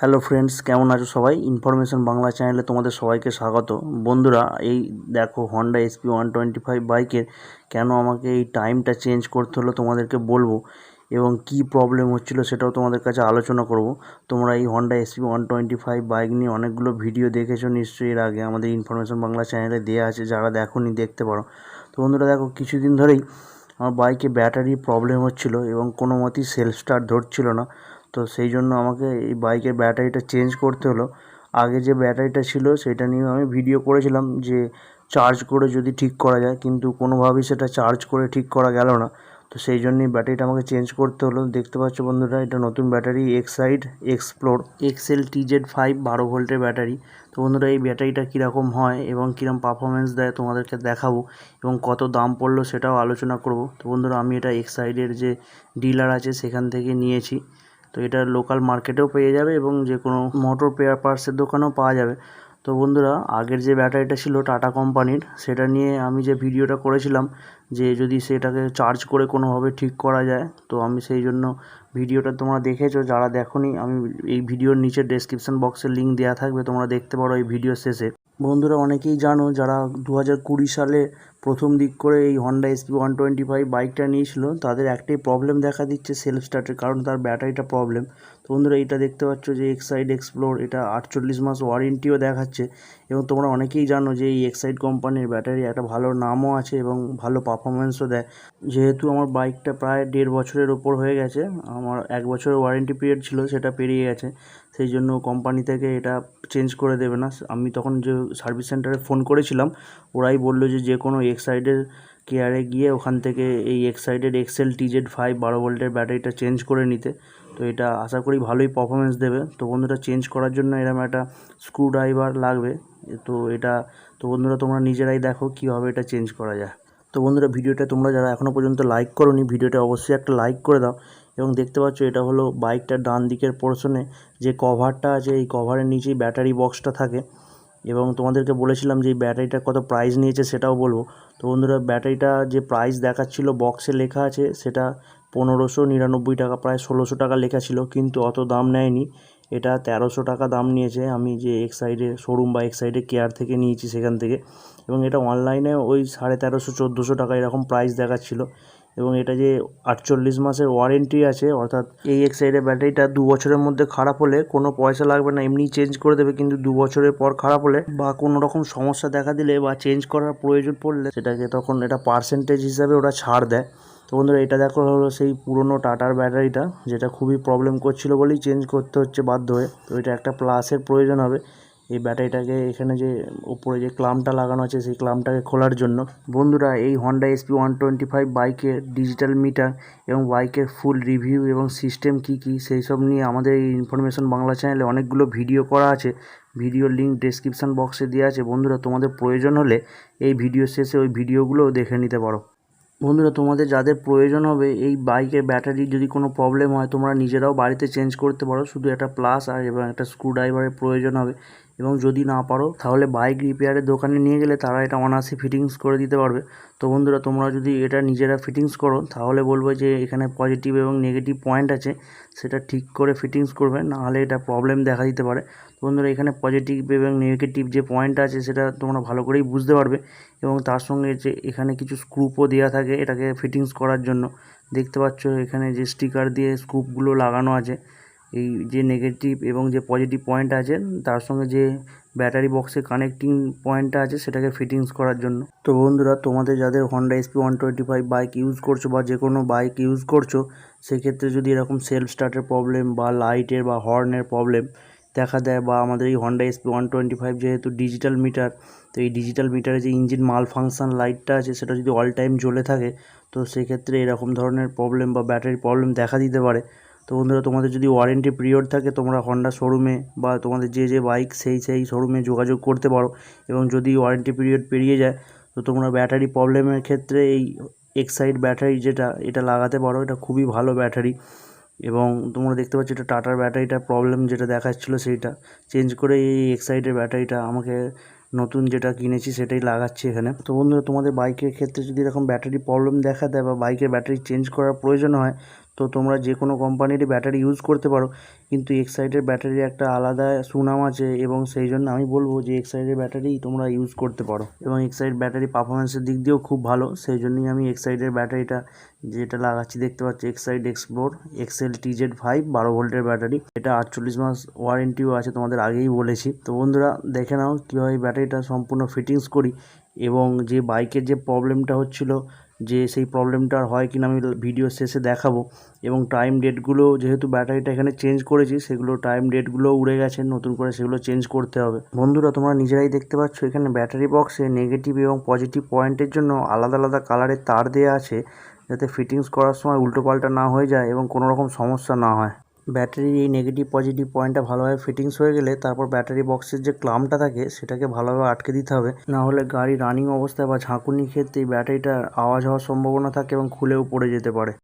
Hello friends, কেমন আছো সবাই? ইনফরমেশন বাংলা চ্যানেলে তোমাদের সবাইকে স্বাগত। বন্ধুরা, এই দেখো হন্ডা SP 125 বাইকের কেন আমাকে এই টাইমটা চেঞ্জ করতে হলো তোমাদেরকে বলবো, এবং কি প্রবলেম হচ্ছিল সেটাও তোমাদের কাছে আলোচনা করব। তোমরা এই হন্ডা SP 125 বাইক নিয়ে অনেকগুলো ভিডিও দেখেছো নিশ্চয়ই, এর আগে আমাদের ইনফরমেশন বাংলা চ্যানেলে দেওয়া আছে, যারা দেখোনি দেখতে পারো। তো বন্ধুরা দেখো, কিছুদিন ধরেই আমার বাইকে ব্যাটারি প্রবলেম হচ্ছিলো এবং কোনো মতেই সেলফ স্টার্ট ধরছিল না। তো সেই জন্য আমাকে এই বাইকের ব্যাটারিটা চেঞ্জ করতে হলো। আগে যে ব্যাটারিটা ছিল সেটা নিয়ে আমি ভিডিও করেছিলাম যে চার্জ করে যদি ঠিক করা যায়, কিন্তু কোনোভাবেই সেটা চার্জ করে ঠিক করা গেল না। তো সেই জন্যই ব্যাটারিটা আমাকে চেঞ্জ করতে হলো। দেখতে পাচ্ছ বন্ধুরা, এটা নতুন ব্যাটারি এক্সাইড এক্সপ্লোর XL-TZ5 12 ভোল্টের ব্যাটারি। তো বন্ধুরা, এই ব্যাটারিটা কীরকম হয় এবং কীরকম পারফরমেন্স দেয় তোমাদেরকে দেখাবো, এবং কত দাম পড়লো সেটাও আলোচনা করব। তো বন্ধুরা, আমি এটা এক্সাইডের যে ডিলার আছে সেখান থেকে নিয়েছি। তো এটা লোকাল মার্কেটেও পেয়ে যাবে এবং যে কোনো মোটর পেয়ার পার্টসের দোকানেও পাওয়া যাবে। তো বন্ধুরা, আগের যে ব্যাটারিটা ছিল টাটা কোম্পানির, সেটা নিয়ে আমি যে ভিডিওটা করেছিলাম যে যদি সেটাকে চার্জ করে কোনোভাবে ঠিক করা যায়, তো আমি সেই জন্য ভিডিওটা তোমরা দেখেছো। যারা দেখোনি, আমি এই ভিডিওর নিচে ডেসক্রিপশন বক্সের লিঙ্ক দেওয়া থাকবে, তোমরা দেখতে পারো এই ভিডিও শেষে। বন্ধুরা, অনেকেই জানো যারা 2020 সালে প্রথম দিক করে এই হন্ডা SP 125 বাইকটা নিয়েছিল, তাদের একটাই প্রবলেম দেখা দিচ্ছে সেলফ স্টার্টের, কারণ তার ব্যাটারিটা প্রবলেম। তো বন্ধুরা, এটা দেখতে পাচ্ছ যে এক্সাইড এক্সপ্লোর, এটা 48 মাস ওয়ারেন্টিও দেখাচ্ছে। এবং তোমরা অনেকেই জানো যে এই এক্সাইড কোম্পানির ব্যাটারি একটা ভালো নামও আছে এবং ভালো পারফরমেন্সও দেয়। যেহেতু আমার বাইকটা প্রায় 1.5 বছরের ওপর হয়ে গেছে, আমার 1 বছরের ওয়ারেন্টি পিরিয়ড ছিল, সেটা পেরিয়ে গেছে। সেই জন্য কোম্পানি থেকে এটা চেঞ্জ করে দেবে না। আমি তখন যে সার্ভিস সেন্টারে ফোন করেছিলাম, ওরাই বললো যে কোনো এক্সাইডের কেয়ারে গিয়ে ওখান থেকে এই এক্সাইডের XL-TZ5 12 ভোল্টের ব্যাটারিটা চেঞ্জ করে নিতে। তো এটা আশা করি ভালোই পারফরমেন্স দেবে। তো বন্ধুরা, চেঞ্জ করার জন্য এরকম একটা স্ক্রু ড্রাইভার লাগবে। তো বন্ধুরা, তোমরা নিজেরাই দেখো কীভাবে এটা চেঞ্জ করা যায়। তো বন্ধুরা, ভিডিওটা তোমরা যারা এখনও পর্যন্ত লাইক করোনি, ভিডিওটা অবশ্যই একটা লাইক করে দাও। এবং দেখতে পাচ্ছ এটা হলো বাইকটার ডান দিকের পোর্শনে যে কভারটা আছে, এই কভারের নিচেই ব্যাটারি বক্সটা থাকে। এবং তোমাদেরকে বলেছিলাম যে এই ব্যাটারিটার কত প্রাইস নিয়েছে সেটাও বলবো। তো বন্ধুরা, ব্যাটারিটা যে প্রাইস দেখাচ্ছিল বক্সে লেখা আছে সেটা 1599 টাকা, প্রায় 1600 টাকা লেখা ছিল, কিন্তু অত দাম নেয়নি। এটা 1300 টাকা দাম নিয়েছে। আমি যে এক্সাইডের শোরুম বা এক্সাইডের কেয়ার থেকে নিয়েছি সেখান থেকে, এবং এটা অনলাইনে ওই 1350-1400 টাকা এরকম প্রাইস দেখাচ্ছিল। এবং এটা যে 48 মাসের ওয়ারেন্টি আছে, অর্থাৎ এই এক্সাইডের ব্যাটারিটা 2 বছরের মধ্যে খারাপ হলে কোনো পয়সা লাগবে না, এমনি চেঞ্জ করে দেবে। কিন্তু 2 বছরের পর খারাপ হলে বা কোনো রকম সমস্যা দেখা দিলে বা চেঞ্জ করার প্রয়োজন পড়লে সেটাকে তখন এটা পার্সেন্টেজ হিসাবে ওরা ছাড় দেয়। তো বন্ধুরা, এটা দেখো হলো সেই পুরনো টাটার ব্যাটারিটা, যেটা খুবই প্রবলেম করছিল বলেই চেঞ্জ করতে হচ্ছে বাধ্য হয়ে। তো এটা একটা প্লাসের প্রয়োজন হবে এই ব্যাটারিটাকে, এখানে যে উপরে যে ক্লাম্পটা লাগানো আছে সেই ক্লাম্পটাকে খোলার জন্য। বন্ধুরা, এই হন্ডা SP 125 বাইকের ডিজিটাল মিটার এবং বাইকের ফুল রিভিউ এবং সিস্টেম কী সেই সব নিয়ে আমাদের এই ইনফরমেশন বাংলা চ্যানেলে অনেকগুলো ভিডিও করা আছে। ভিডিওর লিঙ্ক ডেসক্রিপশন বক্সে দেওয়া আছে। বন্ধুরা, তোমাদের প্রয়োজন হলে এই ভিডিও শেষে ওই ভিডিওগুলোও দেখে নিতে পারো। বন্ধুরা, তোমাদের যাদের প্রয়োজন হবে এই বাইকের ব্যাটারি যদি কোনো প্রবলেম হয়, তোমরা নিজেরাও বাড়িতে চেঞ্জ করতে পারো। শুধু একটা প্লাস আর এবং একটা স্ক্রুড্রাইভারের প্রয়োজন হবে। এবং যদি না পারো তাহলে বাইক রিপেয়ারের দোকানে নিয়ে গেলে তারা এটা অনায়াসে ফিটিংস করে দিতে পারবে। তো বন্ধুরা, তোমরা যদি এটা নিজেরা ফিটিংস করো তাহলে বলবো যে এখানে পজিটিভ এবং নেগেটিভ পয়েন্ট আছে, সেটা ঠিক করে ফিটিংস করবে, নাহলে এটা প্রবলেম দেখা দিতে পারে। বন্ধুরা, এখানে পজিটিভ এবং নেগেটিভ যে পয়েন্ট আছে সেটা তোমরা ভালো করেই বুঝতে পারবে। এবং তার সঙ্গে যে এখানে কিছু স্ক্রুপও দেওয়া থাকে এটাকে ফিটিংস করার জন্য। দেখতে পাচ্ছ এখানে যে স্টিকার দিয়ে স্ক্রুপগুলো লাগানো আছে, এই যে নেগেটিভ এবং যে পজিটিভ পয়েন্ট আছে তার সঙ্গে যে ব্যাটারি বক্সে কানেক্টিং পয়েন্টটা আছে সেটাকে ফিটিংস করার জন্য। তো বন্ধুরা, তোমাদের যাদের হন্ডা SP 125 বাইক ইউজ করছো বা যে কোনো বাইক ইউজ করছো, সেক্ষেত্রে যদি এরকম সেলফ স্টার্টের প্রবলেম বা লাইটের বা হর্নের প্রবলেম দেখা দেয়, বা আমাদের এই হন্ডা SP 125 যেহেতু ডিজিটাল মিটার, তো এই ডিজিটাল মিটারে যে ইঞ্জিন মাল ফাংশন লাইটটা আছে সেটা যদি অল টাইম জ্বলে থাকে, তো সেক্ষেত্রে এরকম ধরনের প্রবলেম বা ব্যাটারি প্রবলেম দেখা দিতে পারে। তো বন্ধুরা, তোমাদের যদি ওয়ারেন্টি পিরিয়ড থাকে তোমরা হন্ডা শোরুমে বা তোমাদের যে বাইক সেই শোরুমে যোগাযোগ করতে পারো। এবং যদি ওয়ারেন্টি পিরিয়ড পেরিয়ে যায় তো তোমরা ব্যাটারি প্রবলেমের ক্ষেত্রে এই এক্সাইড ব্যাটারি এটা লাগাতে পারো। এটা খুবই ভালো ব্যাটারি। এবং তোমরা দেখতে পাচ্ছ এটা টাটার ব্যাটারিটার প্রবলেম যেটা দেখাচ্ছিলো সেইটা চেঞ্জ করে এই এক্সাইডের ব্যাটারিটা আমাকে নতুন যেটা কিনেছি সেটাই লাগাচ্ছি এখানে। তো বন্ধুরা, তোমাদের বাইকের ক্ষেত্রে যদি এরকম ব্যাটারি প্রবলেম দেখা দেয় বা বাইকের ব্যাটারি চেঞ্জ করার প্রয়োজন হয়, তো তোমরা যে কোনো কোম্পানিরই ব্যাটারি ইউজ করতে পারো, কিন্তু এক্সাইটের ব্যাটারির একটা আলাদা সুনাম আছে এবং সেই জন্য আমি বলবো যে এক্সাইটের ব্যাটারি তোমরা ইউজ করতে পারো। এবং এক্সাইট ব্যাটারি পারফরমেন্সের দিক দিয়েও খুব ভালো, সেই জন্যই আমি এক্সাইটের ব্যাটারিটা যেটা লাগাচ্ছি দেখতে পাচ্ছি, এক্সাইট এক্সপ্লোর এক্সএল TZ5 12 ভোল্টের ব্যাটারি। এটা 48 মাস ওয়ারেন্টিও আছে, তোমাদের আগেই বলেছি। তো বন্ধুরা দেখে নাও কীভাবে ব্যাটারিটা সম্পূর্ণ ফিটিংস করি, এবং যে বাইকের যে প্রবলেমটা হচ্ছিল যে সেই প্রবলেমটা আর হয় কিনা আমি ভিডিও শেষে দেখাবো। এবং টাইম ডেটগুলো যেহেতু ব্যাটারিটা এখানে চেঞ্জ করেছি, সেগুলো টাইম ডেটগুলো উড়ে গেছে, নতুন করে সেগুলো চেঞ্জ করতে হবে। বন্ধুরা তোমরা নিজেরাই দেখতে পাচ্ছ এখানে ব্যাটারি বক্সে নেগেটিভ এবং পজিটিভ পয়েন্টের জন্য আলাদা আলাদা কালারের তার দেওয়া আছে, যাতে ফিটিংস করার সময় উল্টোপাল্টা না হয়ে যায় এবং কোনো রকম সমস্যা না হয়। ব্যাটারির এই নেগেটিভ পজিটিভ পয়েন্টটা ভালোভাবে ফিটিংস হয়ে গেলে তারপর ব্যাটারি বক্সের যে ক্লাম্পটা থাকে সেটাকে ভালোভাবে আটকে দিতে হবে, না হলে গাড়ি রানিং অবস্থায় বা ঝাঁকুনির ক্ষেত্রে এই ব্যাটারিটার আওয়াজ হওয়ার সম্ভাবনা থাকে এবং খুলেও পড়ে যেতে পারে।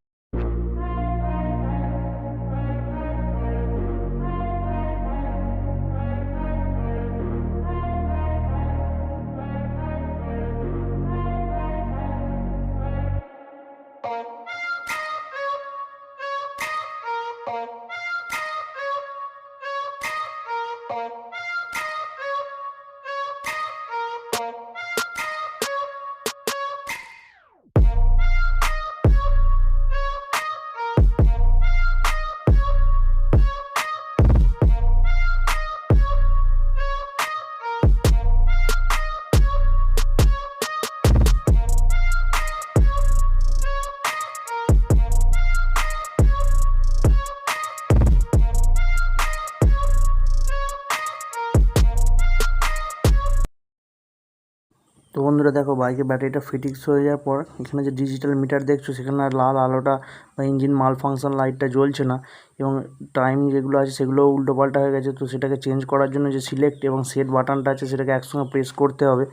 তো বন্ধুরা দেখো বাইকের ব্যাটারিটা ফিটিংস হয়ে যাওয়ার পর এখানে যে ডিজিটাল মিটার দেখছো সেখানে আর লাল আলোটা বা ইঞ্জিন মাল ফাংশন লাইটটা জ্বলছে না, এবং টাইম যেগুলো আছে সেগুলো উল্টোপাল্টা হয়ে গেছে। তো সেটাকে চেঞ্জ করার জন্য যে সিলেক্ট এবং সেট বাটনটা আছে সেটাকে একসঙ্গে প্রেস করতে হবে,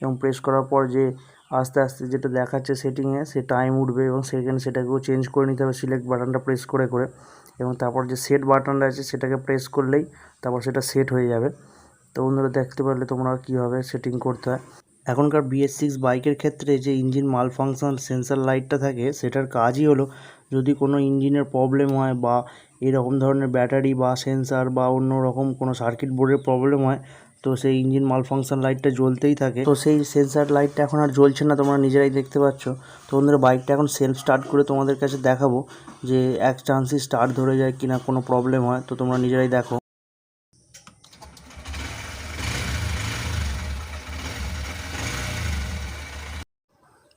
এবং প্রেস করার পর যে আস্তে আস্তে যেটা দেখাচ্ছে সেটিংয়ে সে টাইম উঠবে এবং সেখানে সেটাকেও চেঞ্জ করে নিতে হবে সিলেক্ট বাটনটা প্রেস করে করে। এবং তারপর যে সেট বাটনটা আছে সেটাকে প্রেস করলেই তারপর সেটা সেট হয়ে যাবে। তো বন্ধুরা দেখতে পারলে তোমরা কীভাবে সেটিং করতে হয়। এখনকার Bs6 বাইকের ক্ষেত্রে যে ইঞ্জিন মাল ফাংশন সেন্সার লাইটটা থাকে সেটার কাজই হলো যদি কোনো ইঞ্জিনের প্রবলেম হয় বা এরকম ধরনের ব্যাটারি বা সেন্সার বা অন্য রকম কোনো সার্কিট বোর্ডের প্রবলেম হয়, তো সেই ইঞ্জিন মাল ফাংশন লাইটটা জ্বলতেই থাকে। তো সেই সেন্সার লাইটটা এখন আর জ্বলছে না, তোমরা নিজেরাই দেখতে পাচ্ছ। তো বন্ধুরা বাইকটা এখন সেলফ স্টার্ট করে তোমাদের কাছে দেখাবো যে এক চান্সই স্টার্ট ধরে যায় কিনা, কোনো প্রবলেম হয়, তো তোমরা নিজেরাই দেখো।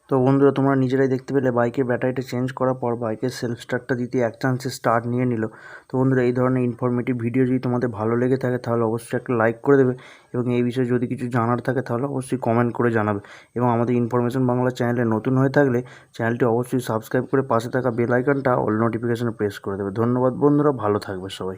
তো বন্ধুরা তোমরা নিজেরাই দেখতে পেলে বাইকের ব্যাটারিটা চেঞ্জ করার পর বাইকের সেলফ স্টার্টটা দিতে এক চান্সে স্টার্ট নিয়ে নিল। তো বন্ধুরা এই ধরনের ইনফরমেটিভ ভিডিও যদি তোমাদের ভালো লেগে থাকে তাহলে অবশ্যই একটা লাইক করে দেবে, এবং এই বিষয়ে যদি কিছু জানার থাকে তাহলে অবশ্যই কমেন্ট করে জানাবে। এবং আমাদের ইনফরমেশন বাংলা চ্যানেলে নতুন হয়ে থাকলে চ্যানেলটি অবশ্যই সাবস্ক্রাইব করে পাশে থাকা বেল আইকনটা অল নোটিফিকেশনে প্রেস করে দেবে। ধন্যবাদ বন্ধুরা, ভালো থাকবে সবাই।